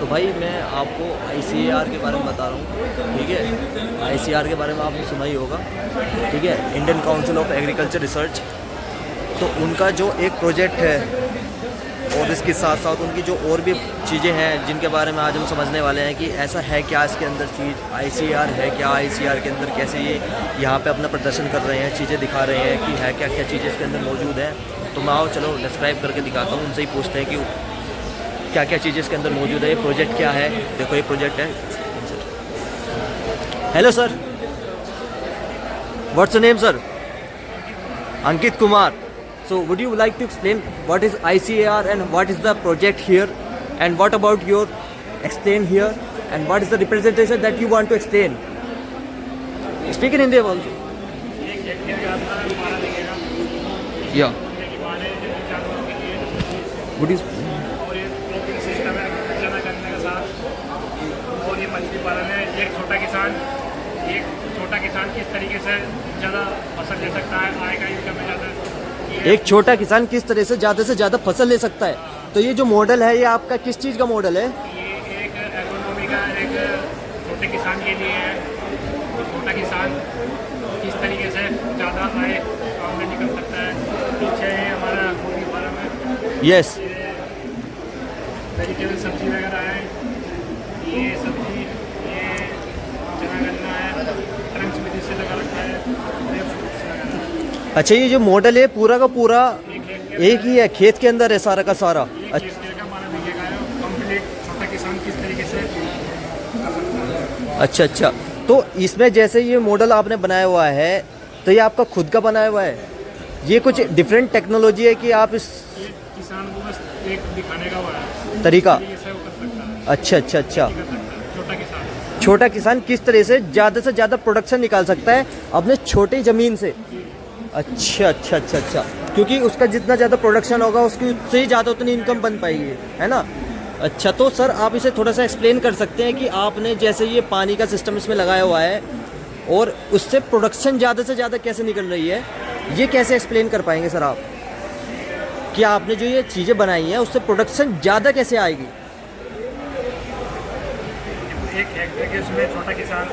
तो भाई मैं आपको ICAR के बारे में बता रहा हूँ, ठीक है। ICAR के बारे में आपने सुना ही होगा, ठीक है, Indian council of agriculture research. तो उनका जो एक प्रोजेक्ट है और इसके साथ साथ उनकी जो और भी चीज़ें हैं जिनके बारे में आज हम समझने वाले हैं कि ऐसा है क्या इसके अंदर चीज़, ICAR है क्या, ICAR के अंदर कैसे ये यहाँ पे अपना प्रदर्शन कर रहे हैं, चीज़ें दिखा रहे हैं कि है क्या क्या चीज़ें इसके अंदर मौजूद हैं। तो मैं आओ चलो डिस्क्राइब करके दिखाता हूँ, उनसे ही पूछते हैं कि क्या क्या चीज़ें इसके अंदर मौजूद है, ये प्रोजेक्ट क्या है। देखो ये प्रोजेक्ट है। Hello sir, what's your name sir? Ankit Kumar. So would you like to explain what is ICAR and what is the project here, and what about your explain here, and what is the representation that you want to explain? Speak in Hindi also. Yeah. Would you? और ये cropping system है चना गन्ने के साथ, और ये मछली पालन है। एक छोटा किसान किस तरीके से ज़्यादा फसल ले सकता है, आय का इनकम में ज़्यादा। एक छोटा किसान किस तरह से ज़्यादा फसल ले सकता है। तो ये जो मॉडल है ये आपका किस चीज़ का मॉडल है? ये एक इकोनॉमी का एक छोटे किसान के लिए है। छोटा किसान किस तरीके से ज़्यादा आय आमदनी कर सकता है। पीछे हमारा मुर्गी फार्म है। यस। वेजिटेबल सब्जी वगैरह है। ये सब्जी, ये चना गन्ना है, ट्रंक्स में जिससे लगा रखा है, ये फ्रूट्स वगैरह। अच्छा, ये जो मॉडल है पूरा का पूरा एक ही है, खेत के अंदर है सारा का सारा। छोटा किसान किस तरीके से कर सकता है। अच्छा, तो इसमें जैसे ये मॉडल आपने बनाया हुआ है तो ये आपका खुद का बनाया हुआ है, ये कुछ डिफरेंट टेक्नोलॉजी है कि आप इस किसान को बस एक दिखाने का हुआ है तरीका। वो कर सकता है। अच्छा। छोटा किसान छोटा किसान किस तरह से ज़्यादा प्रोडक्शन निकाल सकता है अपने छोटी ज़मीन से। अच्छा, क्योंकि उसका जितना ज़्यादा प्रोडक्शन होगा उसकी उससे ही ज़्यादा उतनी इनकम बन पाएगी, है ना। अच्छा, तो सर आप इसे थोड़ा सा एक्सप्लेन कर सकते हैं कि आपने जैसे ये पानी का सिस्टम इसमें लगाया हुआ है और उससे प्रोडक्शन ज़्यादा से ज़्यादा कैसे निकल रही है, ये कैसे एक्सप्लेन कर पाएंगे सर आप कि आपने जो ये चीज़ें बनाई हैं उससे प्रोडक्शन ज़्यादा कैसे आएगी? एक हेक्टेयर के उसमें छोटा किसान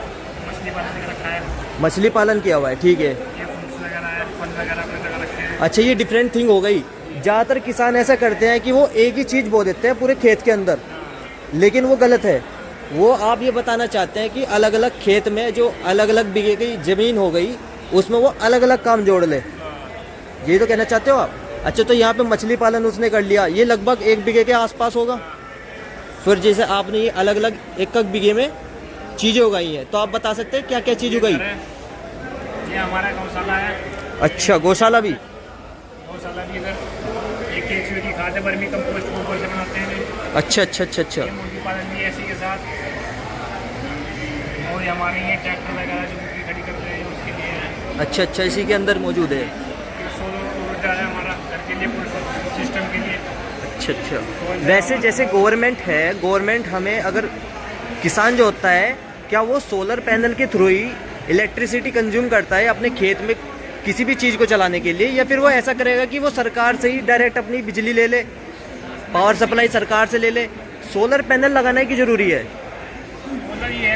मछली पालन कर रखा है। मछली पालन किया हुआ है, ठीक है। ये फ्रूट्स वगैरह है, फल वगैरह अपने लगा रखे हैं। अच्छा, ये डिफरेंट थिंग हो गई। ज़्यादातर किसान ऐसा करते हैं कि वो एक ही चीज़ बो देते हैं पूरे खेत के अंदर, लेकिन वो गलत है। वो आप ये बताना चाहते हैं कि अलग अलग खेत में जो अलग अलग बीघे की ज़मीन हो गई उसमें वो अलग अलग काम जोड़ ले, यही तो कहना चाहते हो आप? अच्छा, तो यहाँ पे मछली पालन उसने कर लिया, ये लगभग 1 बीघे के आसपास होगा। फिर जैसे आपने ये अलग अलग एक बीघे में चीज़ें उगाई हैं, तो आप बता सकते हैं क्या क्या चीज़ उगाई? ये हमारा गौशाला है। अच्छा, गौशाला भी इधर एक केचुए की खाद है, वर्मी कंपोस्ट गोबर से बनाते हैं। अच्छा। ये मुर्गी पालन भी ऐसी के साथ, और ये हमारे ये ट्रैक्टर वगैरह जो मुर्गी खड़ी करते हैं उसके लिए है। अच्छा, इसी के अंदर मौजूद है। ये सोलर ऊर्जा है हमारा घर के लिए, पूरे सिस्टम के लिए। अच्छा। वैसे जैसे गवर्नमेंट हमें अगर किसान जो होता है क्या वो सोलर पैनल के थ्रू ही इलेक्ट्रिसिटी कंज्यूम करता है अपने खेत में किसी भी चीज़ को चलाने के लिए, या फिर वो ऐसा करेगा कि वो सरकार से ही डायरेक्ट अपनी बिजली ले ले, पावर सप्लाई सरकार से ले ले? सोलर पैनल लगाना की ज़रूरी है? मतलब ये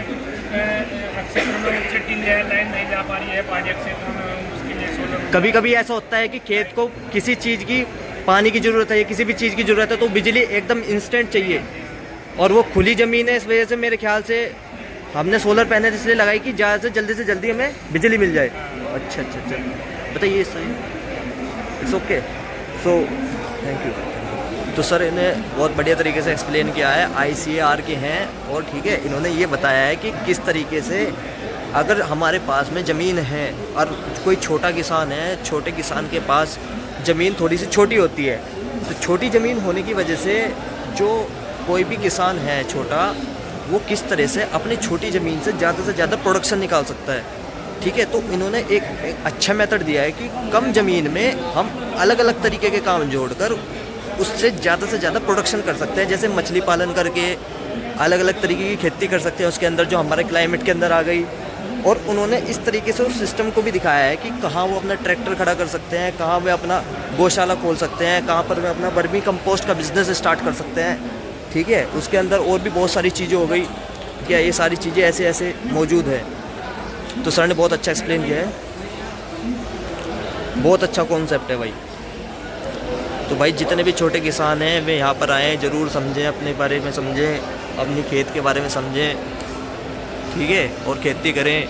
है लाइन नहीं जा पा रही है पहाड़ी क्षेत्रों में, उसके लिए सोलर। कभी कभी ऐसा होता है कि खेत को किसी चीज़ की पानी की ज़रूरत है या किसी भी चीज़ की ज़रूरत है तो बिजली एकदम इंस्टेंट चाहिए, और वो खुली ज़मीन है, इस वजह से मेरे ख्याल से हमने सोलर पैनल इसलिए लगाई कि ज़्यादा से जल्दी हमें बिजली मिल जाए। अच्छा, बताइए सही। It's okay, so thank you. तो सर इन्हें बहुत बढ़िया तरीके से एक्सप्लेन किया है, ICAR के हैं, और ठीक है इन्होंने ये बताया है कि किस तरीके से अगर हमारे पास में ज़मीन है और कोई छोटा किसान है, छोटे किसान के पास ज़मीन थोड़ी सी छोटी होती है, तो छोटी ज़मीन होने की वजह से जो कोई भी किसान है छोटा, वो किस तरह से अपनी छोटी ज़मीन से ज़्यादा प्रोडक्शन निकाल सकता है। ठीक है, तो इन्होंने एक अच्छा मेथड दिया है कि कम ज़मीन में हम अलग अलग तरीके के काम जोड़कर उससे ज़्यादा प्रोडक्शन कर सकते हैं। जैसे मछली पालन करके अलग अलग तरीके की खेती कर सकते हैं उसके अंदर, जो हमारे क्लाइमेट के अंदर आ गई। और उन्होंने इस तरीके से उस सिस्टम को भी दिखाया है कि कहाँ वो अपना ट्रैक्टर खड़ा कर सकते हैं, कहाँ वे अपना गौशाला खोल सकते हैं, कहाँ पर वे अपना वर्मी कंपोस्ट का बिज़नेस स्टार्ट कर सकते हैं। ठीक है, उसके अंदर और भी बहुत सारी चीज़ें हो गई, क्या ये सारी चीज़ें ऐसे ऐसे मौजूद है। तो सर ने बहुत अच्छा एक्सप्लेन किया है, बहुत अच्छा कॉन्सेप्ट है भाई। तो भाई जितने भी छोटे किसान हैं वे यहाँ पर आएँ, ज़रूर समझें, अपने बारे में समझें, अपनी खेत के बारे में समझें, ठीक है, और खेती करें।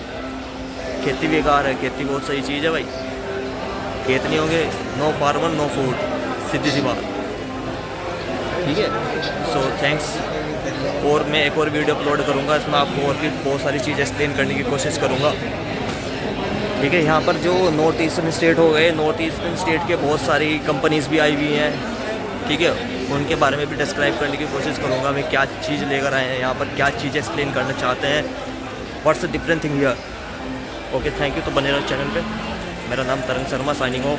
खेती बेकार है, खेती बहुत सही चीज़ है भाई। खेत नहीं होंगे, नो फार्मर नो फूड, सीधी सी बात, ठीक है। So thanks. और मैं एक और वीडियो अपलोड करूँगा, इसमें आपको और भी बहुत सारी चीज़ एक्सप्लेन करने की कोशिश करूँगा, ठीक है। यहाँ पर जो नॉर्थ ईस्टर्न स्टेट हो गए, नॉर्थ ईस्टर्न स्टेट के बहुत सारी कंपनीज़ भी आई हुई हैं, ठीक है, उनके बारे में भी डिस्क्राइब करने की कोशिश करूँगा मैं, क्या चीज़ लेकर आए हैं यहाँ पर, क्या चीज़ एक्सप्लेन करना चाहते हैं, what's the different thing here. Okay, thank you. तो बने रहो चैनल पे। मेरा नाम तरंग शर्मा, साइनिंग ऑफ।